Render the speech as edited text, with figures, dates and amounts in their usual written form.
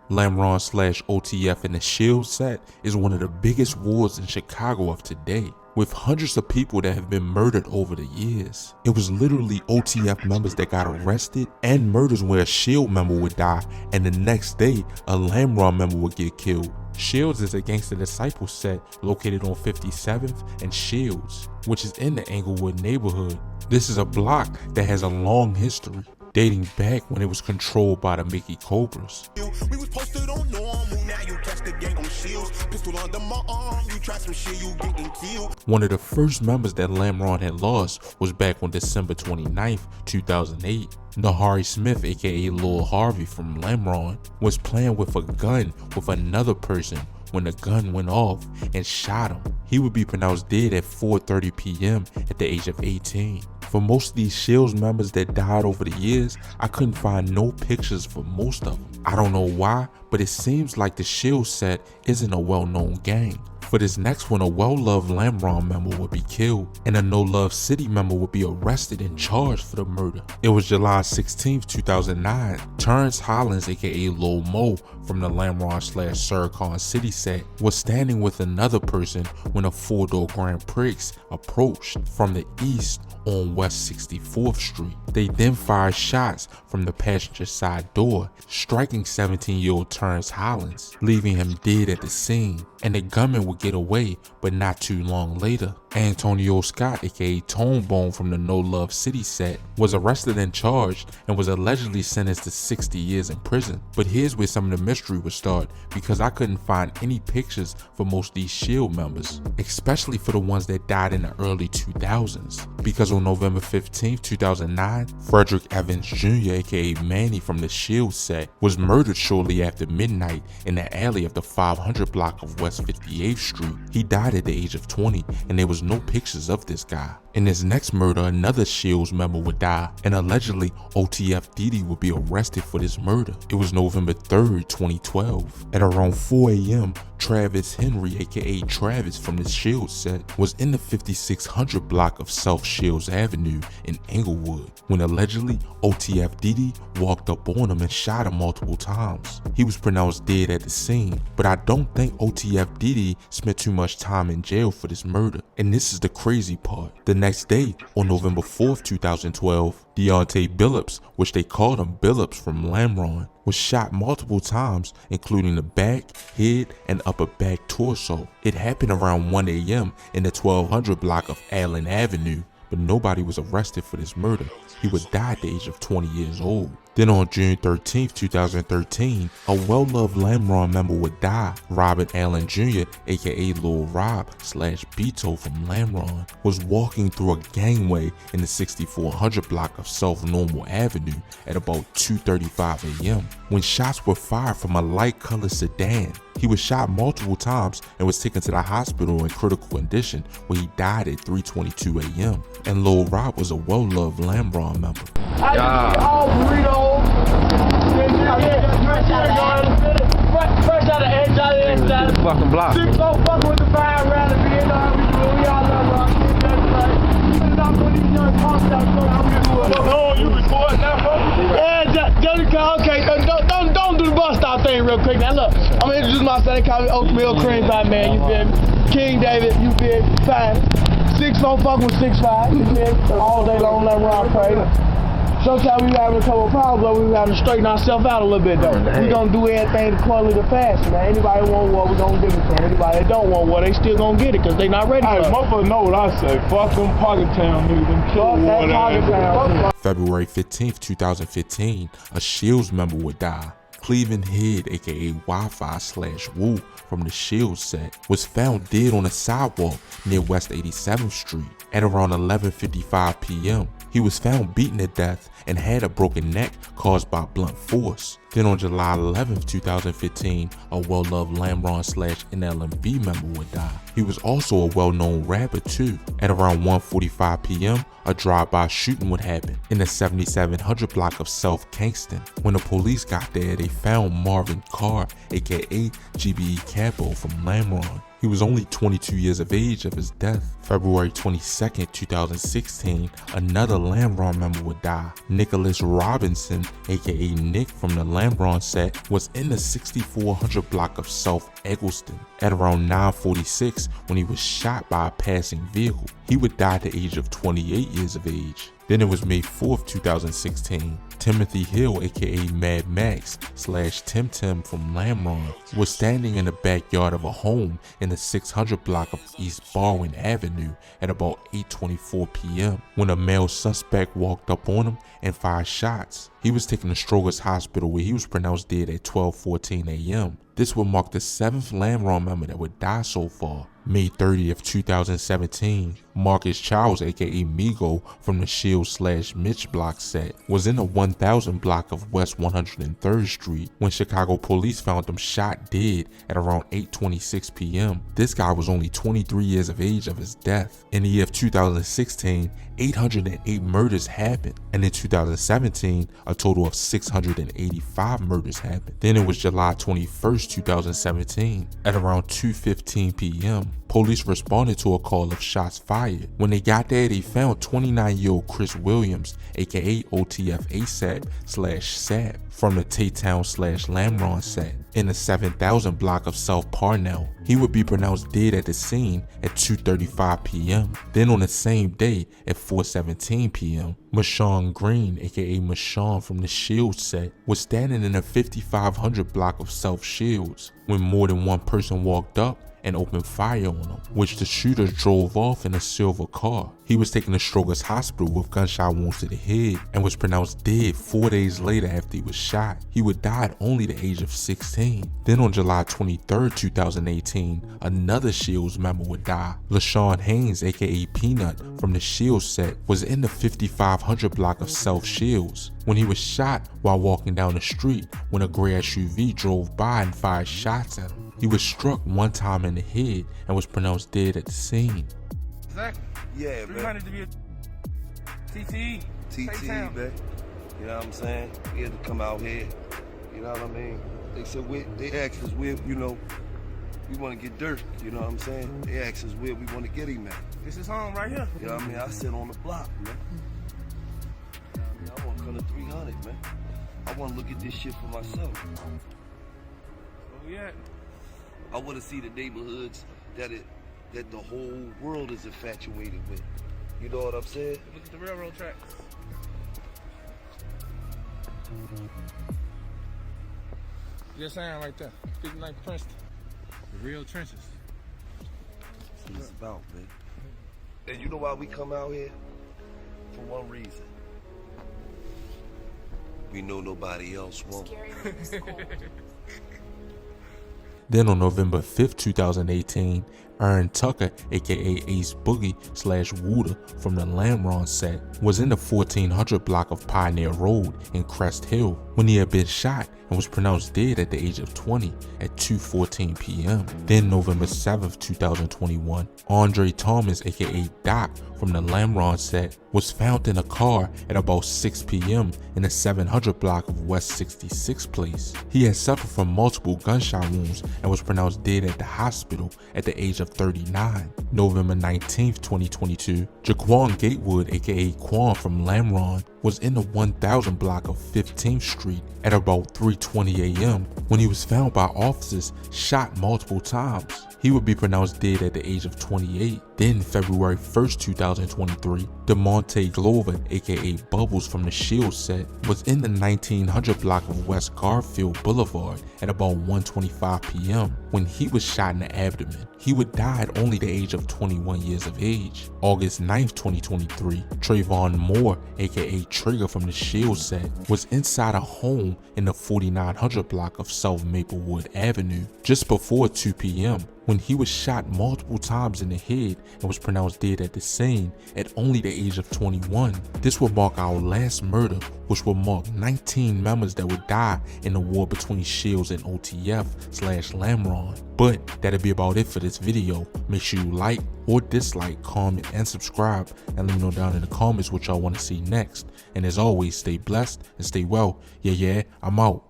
Lamron slash OTF and the Shield set is one of the biggest wars in Chicago of today, with hundreds of people that have been murdered over the years. It was literally OTF members that got arrested and murders where a Shield member would die and the next day a Lamron member would get killed. Shields is a Gangsta Disciple set located on 57th and Shields, which is in the Englewood neighborhood. This is a block that has a long history, dating back when it was controlled by the Mickey Cobras. We was posted on normal, now you catch the gang on Shields. Pistol under my arm, you try some shit, you getting killed. One of the first members that Lamron had lost was back on December 29th, 2008. Nahari Smith, aka Lil Harvey from Lamron, was playing with a gun with another person when the gun went off and shot him. He would be pronounced dead at 4:30 p.m. at the age of 18. For most of these Shields members that died over the years, I couldn't find no pictures for most of them. I don't know why, but it seems like the Shield set isn't a well-known gang. For this next one, a well-loved Lamron member would be killed, and a No Love City member would be arrested and charged for the murder. It was July 16th, 2009. Terrence Hollins, aka Lil Mo, from the Lamron slash Sircon City set, was standing with another person when a four-door Grand Prix approached from the east on West 64th Street. They then fired shots from the passenger side door, striking 17-year-old Terrence Hollins, leaving him dead at the scene, and the gunman would get away, but not too long later. Antonio Scott, aka Tone Bone from the No Love City set, was arrested and charged and was allegedly sentenced to 60 years in prison. But here's where some of the mystery would start, because I couldn't find any pictures for most of these Shield members, especially for the ones that died in the early 2000s. Because on November 15th, 2009, Frederick Evans Jr., aka Manny from the Shield set, was murdered shortly after midnight in the alley of the 500 block of West 58th Street. He died at the age of 20, and there was no pictures of this guy. In his next murder, another Shields member would die, and allegedly OTF Diddy would be arrested for this murder. It was November 3rd, 2012. At around 4 a.m., Travis Henry, aka Travis from the Shields set, was in the 5600 block of South Shields Avenue in Englewood when allegedly OTF Diddy walked up on him and shot him multiple times. He was pronounced dead at the scene, but I don't think OTF Diddy spent too much time in jail for this murder. And this is the crazy part. The next day, on November 4th, 2012, Deontay Billups, which they called him Billups from Lamron, was shot multiple times, including the back, head, and upper back torso. It happened around 1 a.m. in the 1200 block of Allen Avenue, but nobody was arrested for this murder. He would die at the age of 20 years old. Then on June 13th, 2013, a well-loved Lamron member would die. Robert Allen Jr., aka Lil Rob slash Beto from Lamron, was walking through a gangway in the 6400 block of South Normal Avenue at about 2:35 a.m. when shots were fired from a light-colored sedan. He was shot multiple times and was taken to the hospital in critical condition, where he died at 3:22 a.m. And Lil Rob was a well-loved Lamron member. All burritos. Fresh out of edge, out of inside. Fucking block. Six don't fuck with the fire around the Vietnam. We all love our shit. That's not when these young punks out there. I'm gonna do it. No, you record now, bro. Yeah, Johnny Cole. Okay, don't do the bus stop thing real quick. Now look, I'm gonna introduce myself. They call me Oatmeal Cream Pie Man. You feel me? King David. You feel me? Fine. 6 don't fuck with 6'5", you feel me? All day long, let around crazy. Sometimes we having a couple of problems, but we having to straighten ourselves out a little bit though. We gonna do everything the quality the fashion, man. Anybody want war, we gonna give it to them. Anybody that don't want war, they still gonna get it, cause they not ready for it. Hey, motherfucker know what I say. Fuck them Pocket Town niggas, them killer war that. February 15th, 2015, a Shields member would die. Cleveland Head, aka Wi-Fi slash Woo from the Shields set, was found dead on a sidewalk near West 87th Street at around 11:55 p.m. He was found beaten to death and had a broken neck caused by blunt force. Then on July 11th, 2015, a well-loved Lamron slash NLMB member would die. He was also a well-known rapper too. At around 1:45 p.m., a drive-by shooting would happen in the 7700 block of South Kingston. When the police got there, they found Marvin Carr, aka GBE Capo from Lamron. He was only 22 years of age of his death. February 22nd, 2016, another Lamron member would die. Nicholas Robinson, aka Nick from the Lamron set, was in the 6400 block of South Eggleston at around 9:46 when he was shot by a passing vehicle. He would die at the age of 28 years of age. Then it was May 4th, 2016. Timothy Hill, aka Mad Max / Tim Tim from Lamron, was standing in the backyard of a home in the 600 block of East Barwin Avenue at about 8:24 p.m. when a male suspect walked up on him and fired shots. He was taken to Stroger's Hospital where he was pronounced dead at 12:14 a.m. This would mark the 7th Lamron member that would die so far. May 30th, 2017, Marcus Charles, aka Migo from the Shield / Mitch block set, was in the 1000 block of West 103rd Street when Chicago police found him shot dead at around 8:26 p.m. This guy was only 23 years of age of his death. In the year of 2016, 808 murders happened, and in 2017, a total of 685 murders happened. Then it was July 21st, 2017, at around 2:15 p.m. Police responded to a call of shots fired. When they got there, they found 29-year-old Chris Williams, aka OTF ASAP / SAP, from the Taytown / Lamron set in the 7000 block of South Parnell. He would be pronounced dead at the scene at 2:35 p.m. Then on the same day at 4:17 p.m., Marshawn Green, aka Marshawn from the Shields set, was standing in the 5500 block of South Shields when more than one person walked up and opened fire on him, which the shooter drove off in a silver car. He was taken to Stroger's Hospital with gunshot wounds to the head and was pronounced dead 4 days later after he was shot. He would die at only the age of 16. Then on July 23rd, 2018, another Shields member would die. LaShawn Haynes, aka Peanut from the Shields set, was in the 5500 block of South Shields when he was shot while walking down the street when a gray SUV drove by and fired shots at him. He was struck one time in the head and was pronounced dead at the scene. Exactly. Yeah, 300 man. to be a TTE. TTE, man. You know what I'm saying? We had to come out here. You know what I mean? They said they asked us where, you know, we want to get Dirk. You know what I'm saying? They asked us where we want to get him at. This is home right here. You know what I mean? I sit on the block, man. You know what I mean? I want to come to 300, man. I want to look at this shit for myself. Where we at? I want to see the neighborhoods that the whole world is infatuated with. You know what I'm saying? Look at the railroad tracks. Just saying right there. 59th Princeton. The real trenches. That's what it's about, man. And you know why we come out here? For one reason. We know nobody else won't. Then on November 5th, 2018, Aaron Tucker, aka Ace Boogie / Wooder from the Lamron set, was in the 1400 block of Pioneer Road in Crest Hill when he had been shot and was pronounced dead at the age of 20 at 2:14 p.m. Then November 7th, 2021, Andre Thomas, aka Doc from the Lamron set, was found in a car at about 6 p.m. in the 700 block of West 66th Place. He had suffered from multiple gunshot wounds and was pronounced dead at the hospital at the age of 39. November 19th, 2022, Jaquan Gatewood, aka Quan from Lamron, was in the 1000 block of 15th Street at about 3:20 a.m. when he was found by officers shot multiple times. He would be pronounced dead at the age of 28. Then February 1st, 2023, DeMonte Glover, aka Bubbles from the Shield set, was in the 1900 block of West Garfield Boulevard at about 1:25 p.m. when he was shot in the abdomen. He would die at only the age of 21 years of age. August 9th, 2023, Trayvon Moore, aka Trigger from the Shield set, was inside a home in the 4900 block of South Maplewood Avenue just before 2 p.m. when he was shot multiple times in the head and was pronounced dead at the scene at only the age of 21. This will mark our last murder, which will mark 19 members that would die in the war between Shields and OTF/Lamron. But that'll be about it for this video. Make sure you like or dislike, comment, and subscribe, and let me know down in the comments what y'all want to see next. And as always, stay blessed and stay well. Yeah, I'm out.